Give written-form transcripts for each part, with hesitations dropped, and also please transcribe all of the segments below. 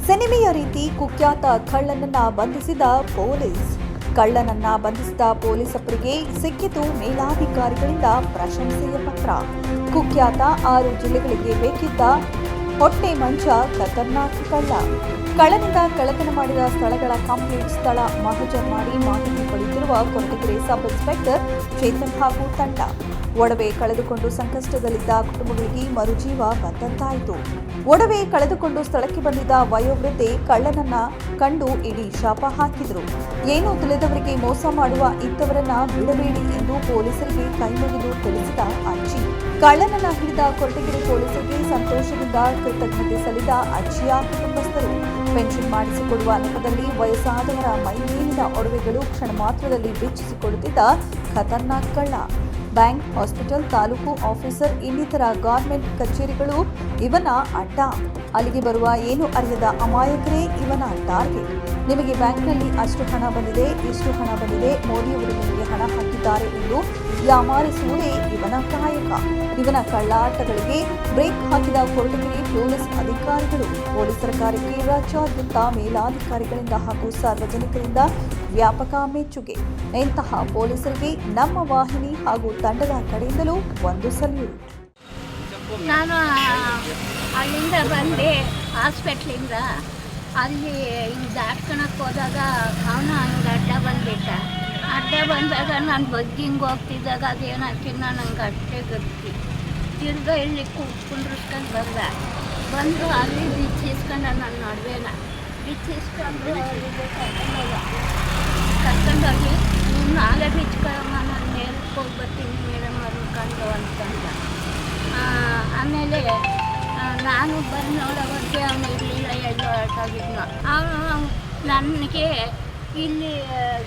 ಸಿನಿಮೆಯ ರೀತಿ ಕುಖ್ಯಾತ ಕಳ್ಳನನ್ನ ಬಂಧಿಸಿದ ಪೊಲೀಸ್. ಕಳ್ಳನನ್ನ ಬಂಧಿಸಿದ ಪೊಲೀಸರಿಗೆ ಸಿಕ್ಕಿತು ಮೇಲಾಧಿಕಾರಿಗಳಿಂದ ಪ್ರಶಂಸೆಯ ಪತ್ರ. ಕುಖ್ಯಾತ 6 ಜಿಲ್ಲೆಗಳಿಗೆ ಬೇಕಿದ್ದ ಹೊಟ್ಟೆ ಮಂಚ ಖತರ್ನಾಕ್ ಕಳ್ಳ. ಕಳ್ಳನಿಂದ ಕಳ್ಳತನ ಮಾಡಿದ ಸ್ಥಳಗಳ ಕಂಪ್ಲೀಟ್ ಸ್ಥಳ ಮಹಜರ್ ಮಾಡಿ ಮಾಹಿತಿ ಪಡೆದಿರುವ ಕೊರಟಗೆರೆ ಸಬ್ ಇನ್ಸ್ಪೆಕ್ಟರ್ ಚೇತನ್ ಹಾಗೂ ತಂಡ. ಒಡವೆ ಕಳೆದುಕೊಂಡು ಸಂಕಷ್ಟದಲ್ಲಿದ್ದ ಕುಟುಂಬಗಳಿಗೆ ಮರುಜೀವ ಬಂದಂತಾಯಿತು. ಒಡವೆ ಕಳೆದುಕೊಂಡು ಸ್ಥಳಕ್ಕೆ ಬಂದಿದ್ದ ವಯೋವೃದ್ಧೆ ಕಳ್ಳನನ್ನ ಕಂಡು ಇಡೀ ಶಾಪ ಹಾಕಿದ್ರು. ಏನೂ ತಿಳಿದವರಿಗೆ ಮೋಸ ಮಾಡುವ ಇಂಥವರನ್ನ ಬಿಡಬೇಡಿ ಎಂದು ಪೊಲೀಸರಿಗೆ ಕೈಮುಗಿದು ತಿಳಿಸಿದ ಅಜ್ಜಿ. ಕಳ್ಳನನ್ನ ಹಿಡಿದ ಕೊರಟಗೆರೆ ಪೊಲೀಸರಿಗೆ ಸಂತೋಷದಿಂದ ಕೃತಜ್ಞತೆ ಸಲ್ಲಿದ ಅಜ್ಜಿಯ ಕುಟುಂಬಸ್ಥರು. ಪೆನ್ಷನ್ ಮಾಡಿಸಿಕೊಡುವ ನೆಪದಲ್ಲಿ ವಯಸ್ಸಾದವರ ಮೈಮೇಲಿನ ಒಡವೆಗಳು ಕ್ಷಣ ಮಾತ್ರದಲ್ಲಿ ಬಿಚ್ಚಿಸಿಕೊಳ್ಳುತ್ತಿದ್ದ ಖತರ್ನಾಕ್ ಕಳ್ಳ. ಬ್ಯಾಂಕ್, ಹಾಸ್ಪಿಟಲ್, ತಾಲೂಕು ಆಫೀಸರ್ ಇನ್ನಿತರ ಗೌರ್ಮೆಂಟ್ ಕಚೇರಿಗಳು ಇವನ ಅಡ್ಡ. ಅಲ್ಲಿಗೆ ಬರುವ ಏನು ಅರಿಯದ ಅಮಾಯಕರೇ ಇವನ ಟಾರ್ಗೆಟ್. ನಿಮಗೆ ಬ್ಯಾಂಕ್ನಲ್ಲಿ ಅಷ್ಟು ಹಣ ಬಂದಿದೆ, ಇಷ್ಟು ಹಣ ಬಂದಿದೆ, ಮೋದಿಯವರು ನಿಮಗೆ ಹಣ ಹಾಕಿದ್ದಾರೆ ಎಂದು ಯಾಮಾರಿಸುವುದೇ ಇವನ ಕಾಯಕ. ಇವನ ಕಳ್ಳಾಟಗಳಿಗೆ ಬ್ರೇಕ್ ಹಾಕಿದ ಕೊರಟಗೆರೆ ಪೊಲೀಸ್ ಅಧಿಕಾರಿಗಳು. ಪೊಲೀಸರ ಕಾರ್ಯಕ್ಕೆ ರಾಜ್ಯಾದ್ಯಂತ ಮೇಲಾಧಿಕಾರಿಗಳಿಂದ ಹಾಗೂ ಸಾರ್ವಜನಿಕರಿಂದ ವ್ಯಾಪಕ ಮೆಚ್ಚುಗೆ. ಇಂತಹ ಪೊಲೀಸರಿಗೆ ನಮ್ಮ ವಾಹಿನಿ ಹಾಗೂ ತಂಡದ ಕಡೆಯಿಂದಲೂ ಒಂದು ಸಲ್ಯೂಟ್. ನಾನು ಅಲ್ಲಿಂದ ಬಂದೆ, ಹಾಸ್ಪಿಟ್ಲಿಂದ. ಅಲ್ಲಿ ಹಿಂಗೆ ದಾಟ್ಕೊಳಕ್ಕೆ ಹೋದಾಗ ಅವನು ಹಂಗೆ ಅಡ್ಡ ಬಂದ್ಬಿಟ್ಟ. ಅಡ್ಡ ಬಂದಾಗ ನಾನು ಬಗ್ಗೆ ಹಿಂಗೆ ಹೋಗ್ತಿದ್ದಾಗ ಅದೇನಾಗ್ತಿದ್ದು ನಂಗೆ ಅಷ್ಟೇ ಗೊತ್ತಿ. ತಿರ್ಗ ಇಲ್ಲಿ ಕುಂಡ್ರಿಸ್ಕೊಂಡು ಬಂದು ಅಲ್ಲಿ ಬಿಚ್ಚಿಸ್ಕೊಂಡ ನನ್ನ ನಡುವೆನ ಬಿಚ್ಚಿಸ್ಕೊಂಡು ಕರ್ಕೊಂಡೋಗಿ ನೀನು ನಾಳೆ ಬಿಚ್ಕೊಳಮ್ಮ, ನಾನು ಮೇಲಕ್ಕೆ ಹೋಗಿ ಬರ್ತೀನಿ ಮೇಡಮ್ ಅನ್ಕೊಂಡು ಅಂತಂದ. ಆಮೇಲೆ ನಾನು ಬಂದು ನೋಡೋವರೆಗೆ ಅವನು ಇರಲಿಲ್ಲ, ಎಲ್ಲೋ ಹೊರಟಾಗಿದ್ನು. ಅವನು ನನಗೆ ಇಲ್ಲಿ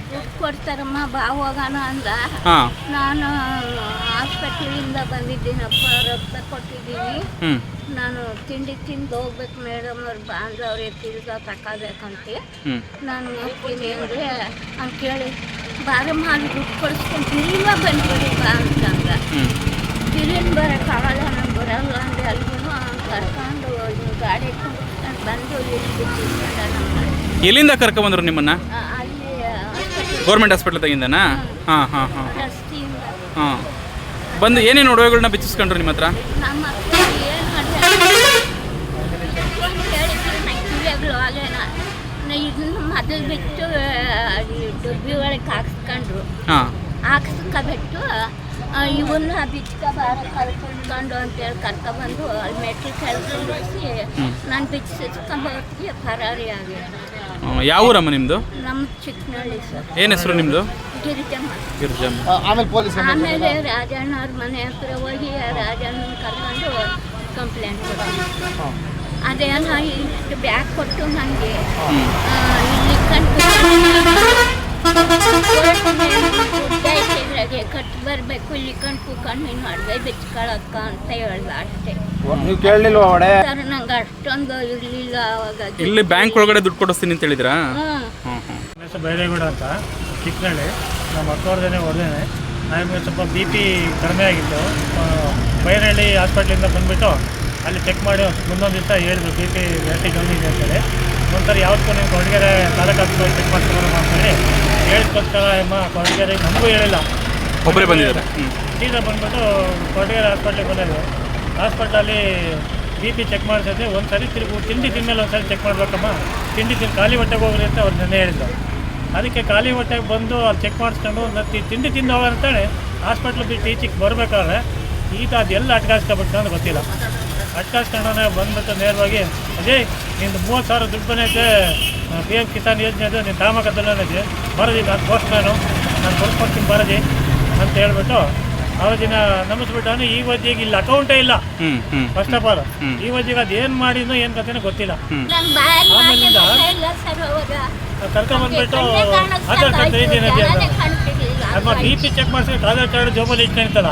ದುಡ್ಡು ಕೊಡ್ತಾರಮ್ಮ ಬಾ ಹೋಗೋಣ ಅಂದ. ನಾನು ಹಾಸ್ಪಿಟ್ಲಿಂದ ಬಂದಿದ್ದೀನಪ್ಪ, ರಕ್ತ ಕೊಟ್ಟಿದ್ದೀನಿ, ನಾನು ತಿಂಡಿ ತಿಂದು ಹೋಗ್ಬೇಕು ಮೇಡಮ್ ಅವ್ರು ಬಾ ಅಂದ್ರೆ ಅವ್ರಿಗೆ ತಿರ್ಗಾ ತಗೋಬೇಕಂತೆ. ನಾನು ಹೋಗ್ತೀನಿ ಅಂದರೆ ಅವ್ನು ಕೇಳಿ ಬಾರಮ್ಮ ಅಲ್ಲಿ ದುಡ್ಡು ಕೊಡಿಸ್ಕೊಂಡು ತಿರುಗ ಬಂದ್ಬಿಡಿ ಬಾ ಅಂತಂದ. ತಿರುಗಿನ ಬರೋಕ್ಕಾಗಲ್ಲ, ನಾನು ಬರಲ್ಲ ಅಂದರೆ ಅಲ್ಲಿಗೂ ಕರ್ಕೊಂಡು ಗಾಡಿ ಕುಂಡ್ಕೊಂಡು ಬಂದು ಇಲ್ಲಿ ಬಿಟ್ಟಿಸ್ಕೊಂಡ. ನಮ್ಮ ಎಲ್ಲಿಂದ ಕರ್ಕೊಂಡ್ಬಂದ್ರು ನಿಮ್ಮನ್ನ? ಅಲ್ಲಿ ಗೌರ್ಮೆಂಟ್ ಹಾಸ್ಪಿಟಲ್ ತೆಗಿಂದನಾ? ಹಾಂ ಹಾಂ ಹಾಂ ರಸ್ತೆಯಿಂದ ಹಾಂ ಬಂದು ಏನೇನು ಒಡವೆಗಳನ್ನ ಬಿಚ್ಚಿಸ್ಕೊಂಡ್ರು ನಿಮ್ಮ ಹತ್ರ? ನಮ್ಮ ಏನು ಹೇಳಿದ್ರು ನೈಗಳು ಅಲ್ಲೇನ ಇದನ್ನು ಮೊದಲು ಬಿಟ್ಟು ಡಬ್ಬಿ ಒಳಗೆ ಹಾಕ್ಸ್ಕೊಂಡ್ರು. ಹಾಕ್ಸ್ಕೊಬಿಟ್ಟು ಇವನ್ನ ಬಿಚ್ಕೊಬಾರ ಕಳ್ಕೊಂಡು ಅಂತೇಳಿ ಕರ್ಕೊಬಂದು ಅಲ್ಲಿ ಮೆಟ್ಲು ಕೆಳಗಿಸಿ ನಾನು ಬಿಚ್ಚಿಸ್ಕೊಂಬರ್ತೀವಿ ಪರಾರಿ ಆಗಿ. ಯಾವ ಊರಮ್ಮ ನಿಮ್ಮದು? ನಮ್ಮ ಚಿಕ್ಕನಹಳ್ಳಿ ಸರ್. ಏನು ಹೆಸರು ನಿಮ್ಮದು? ಗಿರಿಜಮ್ಮ. ಆಮೇಲೆ ರಾಜಣ್ಣ ಅವ್ರ ಮನೆ ಹತ್ರ ಹೋಗಿ ರಾಜಣ್ಣ ಕರ್ಕೊಂಡು ಕಂಪ್ಲೇಂಟ್ ಕೊಟ್ಟು ಅದೇನೋ ಇಷ್ಟು ಬ್ಯಾಗ್ ಕೊಟ್ಟು ನನಗೆ ಇಲ್ಲಿ ಕಟ್ಟು ಬರಬೇಕು, ಇಲ್ಲಿ ಕೂತ್ಕೊಂಡು ನೀನು ಅಡುಗೆ ಬಿಚ್ಕೊಳಕ್ಕ ಅಂತ ಹೇಳ್ದ ಅಷ್ಟೇ. ಸರ್ ನಂಗೆ ಅಷ್ಟೊಂದು ಇರಲಿಲ್ಲ ಅವಾಗ. ಇಲ್ಲಿ ಬ್ಯಾಂಕ್ ಒಳಗಡೆ ದುಡ್ಡು ಕೊಡಿಸ್ತೀನಿ ಅಂತ ಹೇಳಿದ್ರಾ? ಬೈರೇಗೌಡ ಅಂತ, ಚಿಕ್ಕನಹಳ್ಳಿ. ನಮ್ಮ ಅಕ್ಕವ್ರದೇ ಹೊಡೆದೇನೆ. ನನಗೆ ಸ್ವಲ್ಪ BP ಕಡಿಮೆ ಆಗಿತ್ತು. ಬೈರಹಳ್ಳಿ ಹಾಸ್ಪಿಟ್ಲಿಂದ ಬಂದುಬಿಟ್ಟು ಅಲ್ಲಿ ಚೆಕ್ ಮಾಡಿ ಮುಂದೊಂದು ದಿವಸ ಹೇಳಿದ್ರು BP ಜಾಸ್ತಿ ಕಮ್ಮಿ ಇದೆ ಅಂತೇಳಿ. ಒಂದ್ಸರಿ ಯಾವತ್ತೂ ನೀವು ಕೊರಟಗೆರೆ ತಾಲೂಕು ಹಾಸ್ಪಿಟಲ್ ಚೆಕ್ ಮಾಡ್ಕೊಂಡು ಅಂತೇಳಿ ಹೇಳಿಸ್ಕೊಸ್ಕರ ಅಮ್ಮ ಕೊರಟಗೆರೆ ನಮಗೂ ಹೇಳಿಲ್ಲ, ಒಬ್ಬರೇ ಬಂದಿದ್ದಾರೆ. ಸೀದಾ ಬಂದುಬಿಟ್ಟು ಕೊರಟಗೆರೆ ಹಾಸ್ಪಿಟ್ಲಿಗೆ ಬಂದಿದ್ದು. ಹಾಸ್ಪಿಟ್ಲಲ್ಲಿ BP ಚೆಕ್ ಮಾಡಿಸಿದ್ರೆ ಒಂದ್ಸರಿ ತಿಂಡಿ ತಿಂದಮೇಲೆ ಒಂದ್ಸರಿ ಚೆಕ್ ಮಾಡಬೇಕಮ್ಮ, ತಿಂಡಿ ತಿಂದು ಖಾಲಿ ಹೊಟ್ಟೆಗೆ ಹೋಗ್ರಿ ಅಂತ ಅವ್ರು ನೆನ್ನೆ ಹೇಳಿದ್ರು. ಅದಕ್ಕೆ ಖಾಲಿ ಹೊಟ್ಟೆಗೆ ಬಂದು ಅಲ್ಲಿ ಚೆಕ್ ಮಾಡಿಸ್ಕೊಂಡು ತಿಂಡಿ ತಿಂದು ಹೋಗೋಂತೇಳಿ ಹಾಸ್ಪಿಟ್ಲ್ ಬಿಟ್ಟು ಈಚೆಗೆ ಬರಬೇಕಾದ್ರೆ ಈಗ ಅದೆಲ್ಲ ಅಟ್ಕಾಯಿಸ್ಕೊಬಿಟ್ಟು ಅಂತ ಗೊತ್ತಿಲ್ಲ. ಅಟ್ಕಾಯಿಸ್ಕೊಂಡೇ ಬಂದ್ಬಿಟ್ಟು ನೇರವಾಗಿ ಅಜಯ್ ನಿಂದು 30,000 ದುಡ್ಡು ಬಂದೈತೆ, PM ಕಿಸಾನ್ ಯೋಜನೆ ಅದು ನೀನು ತಾಮಕದಲ್ಲೇ ಬರೋದಿ, ನಾನು ಪೋಸ್ಟ್ಮ್ಯಾನು, ನಾನು ಕೊಡ್ಕೊಡ್ತೀನಿ ಬರೋದಿ ಅಂತ ಹೇಳ್ಬಿಟ್ಟು ಅವತ್ತಿನ ನಮಿಸ್ಬಿಟ್ಟು ಈ ವಜ್ಜಿಗೆ ಇಲ್ಲಿ ಅಕೌಂಟೇ ಇಲ್ಲ. ಫಸ್ಟ್ ಆಫ್ ಆಲ್ ಈ ವಜ್ಜಿಗೆ ಅದು ಏನು ಮಾಡಿದ್ನೋ ಏನು ಕಥೆನೋ ಗೊತ್ತಿಲ್ಲ. ಆಮೇಲಿಂದ ಕರ್ಕೊಂಡ್ಬಂದ್ಬಿಟ್ಟು ಆಧಾರ್ ಕಾರ್ಡ್ ತೆಗಿತೀನಿ ನಮ್ಮ BP ಚೆಕ್ ಮಾಡಿಸ್ಬೇಕು. ಆಧಾರ್ ಕಾರ್ಡ್ ಜೋಬಲ್ಲಿ ಇಟ್ಕೊಂಡಿರ್ತಲ್ಲ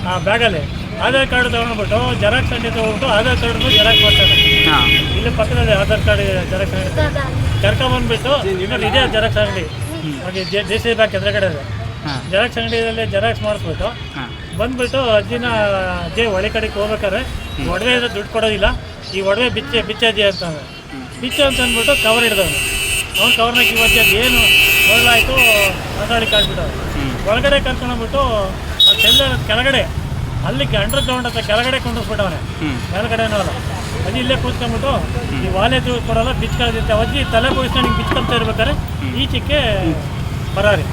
ಆ ಬ್ಯಾಗಲ್ಲಿ ಆಧಾರ್ ಕಾರ್ಡ್ ತೊಗೊಂಡ್ಬಿಟ್ಟು ಜೆರಾಕ್ಸ್ ಅಂಗಡಿ ಹೋಗ್ಬಿಟ್ಟು ಆಧಾರ್ ಕಾರ್ಡ್ ಜೆರಾಕ್ಸ್ ಮಾಡ್ತಾರೆ. ಇಲ್ಲಿ ಪಕ್ಕದಲ್ಲಿ ಆಧಾರ್ ಕಾರ್ಡ್ ಜೆರಾಕ್ಸ್ ಅಂಗಡಿ ಕರ್ಕೊಂಡ್ಬಂದ್ಬಿಟ್ಟು ಇನ್ನೊಂದು ಇದೇ ಜೆರಾಕ್ಸ್ ಅಂಗಡಿ JCB ಬ್ಯಾಂಕ್ ಎದುರುಗಡೆ ಇದೆ. ಜೆರಾಕ್ಸ್ ಅಂಗಡಿಯಲ್ಲಿ ಜೆರಾಕ್ಸ್ ಮಾಡಿಸ್ಬಿಟ್ಟು ಬಂದ್ಬಿಟ್ಟು ಅಜ್ಜಿನ ಅಜ್ಜಿ ಒಳೆ ಕಡೆಗೆ ಹೋಗ್ಬೇಕಾದ್ರೆ ಒಡವೆ ದುಡ್ಡು ಕೊಡೋದಿಲ್ಲ, ಈ ಒಡವೆ ಬಿಚ್ಚೆ ಅಂತ ಬಿಚ್ಚು ಅಂತ ಅಂದ್ಬಿಟ್ಟು ಕವರ್ ಹಿಡ್ದವನು. ಅವ್ನು ಕವರ್ನ ಕಿವತ್ತಿ ಅದೇನು ಹೊರಲಾಯಿತು ಮಾತಾಡಿ ಕಾಡ್ಬಿಟ್ಟವ್ರು. ಒಳಗಡೆ ಕರ್ಕೊಂಡೋಗ್ಬಿಟ್ಟು ಆ ಸೆಲ್ಲರ್ ಕೆಳಗಡೆ ಅಲ್ಲಿ ಅಂಡರ್ಗ್ರೌಂಡ್ ಅಂತ ಕೆಳಗಡೆ ಕೊಂಡೋಗ್ಬಿಟ್ಟವನೆ, ಮೇಲ್ಗಡೆನೂ ಅಲ್ಲ. ಅದು ಇಲ್ಲೇ ಕೂತ್ಕೊಂಡ್ಬಿಟ್ಟು ಈ ವಾಲೆ ಕೊಡೋಲ್ಲ ಬಿಚ್ಕೊಳ್ದಿತ್ತೆ. ಅಜ್ಜಿ ತಲೆ ಬೋಗಿಸ್ಕೊಂಡು ಬಿಚ್ಕೊಳ್ತಾ ಇರ್ಬೇಕಾದ್ರೆ ಈಚಕ್ಕೆ ಪರಾರಿ.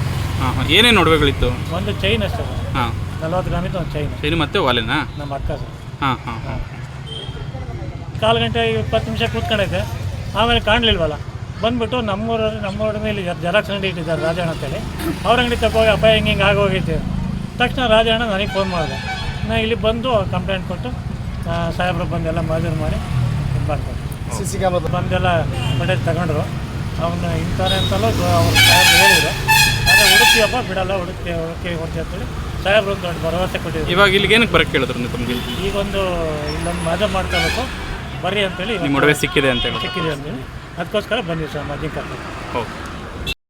ಏನೇನು ಒಡವೆಗಳಿತ್ತು? ಒಂದು ಚೈನ್ ಅಷ್ಟೇ, ಹಾಂ, 40 ಗ್ರಾಮಿದ್ದು ಒಂದು ಚೈನ್ ಮತ್ತೆ ವಾಲೆನಾ? ನಮ್ಮ ಅಕ್ಕ ಸರ್. ಹಾಂ ಹಾಂ ಹಾಂ. 1/4 ಗಂಟೆ 20 ನಿಮಿಷ ಕೂತ್ಕೊಂಡೈತೆ. ಆಮೇಲೆ ಕಾಣಲಿಲ್ವಲ್ಲ, ಬಂದ್ಬಿಟ್ಟು ನಮ್ಮೂರ ಮೇಲೆ ಜೆರಾಕ್ಸ್ ಅಂಗಡಿ ಇಟ್ಟಿದ್ದಾರೆ ರಾಜಣ್ಣ ಅಂತೇಳಿ. ಅವ್ರ ಅಂಗಡಿ ತಗೋಗಿ ಅಪ್ಪ ಹಿಂಗೆ ಆಗೋಗೈತೆ. ತಕ್ಷಣ ರಾಜಣ್ಣ ನನಗೆ ಫೋನ್ ಮಾಡಿದೆ. ನಾನು ಇಲ್ಲಿ ಬಂದು ಕಂಪ್ಲೇಂಟ್ ಕೊಟ್ಟು ಸಾಹೇಬ್ರು ಬಂದೆಲ್ಲ ಮಜೂರು ಮಾಡಿ ಇದು ಮಾಡ್ತಾರೆ. CC ಕ್ಯಾಮ್ರಾ ಬಂದೆಲ್ಲ ಫುಟೇಜ್ ತಗೊಂಡ್ರು. ಅವನ್ನ ಇಂಥವ್ರೆ ಅಂತಲೂ ಅವ್ರು ಸಾಹೇಬ್ರು ಹೇಳಿದರು. ಆದರೆ ಹುಡುಕ್ತೀವಪ್ಪ ಬಿಡಲ್ಲ, ಹುಡುಕಿ ಕೊಡ್ತೀವಿ ಅಂತೇಳಿ ಸಾಹೇಬ್ರು ಒಂದು ದೊಡ್ಡ ಭರವಸೆ ಕೊಟ್ಟಿದ್ರು. ಇವಾಗ ಇಲ್ಲಿಗೆ ಏನಕ್ಕೆ ಬರೋಕ್ಕೆ ಹೇಳಿದ್ರು ತಮಗೆ? ಈಗೊಂದು ಇಲ್ಲೊಂದು ಮಜಾ ಮಾಡ್ಕೋಬೇಕು ಬರ್ರಿ ಅಂತೇಳಿ. ನಿಮ್ಮ ಒಡವೆ ಸಿಕ್ಕಿದೆ ಅಂತ ಹೇಳಿ ಸಿಕ್ಕಿದೆ ಅಂತೇಳಿ ಅದಕ್ಕೋಸ್ಕರ ಬಂದಿವಿ ಸರ್ ಮಧ್ಯ ಕರ್ಕೊಂಡು. ಓಕೆ.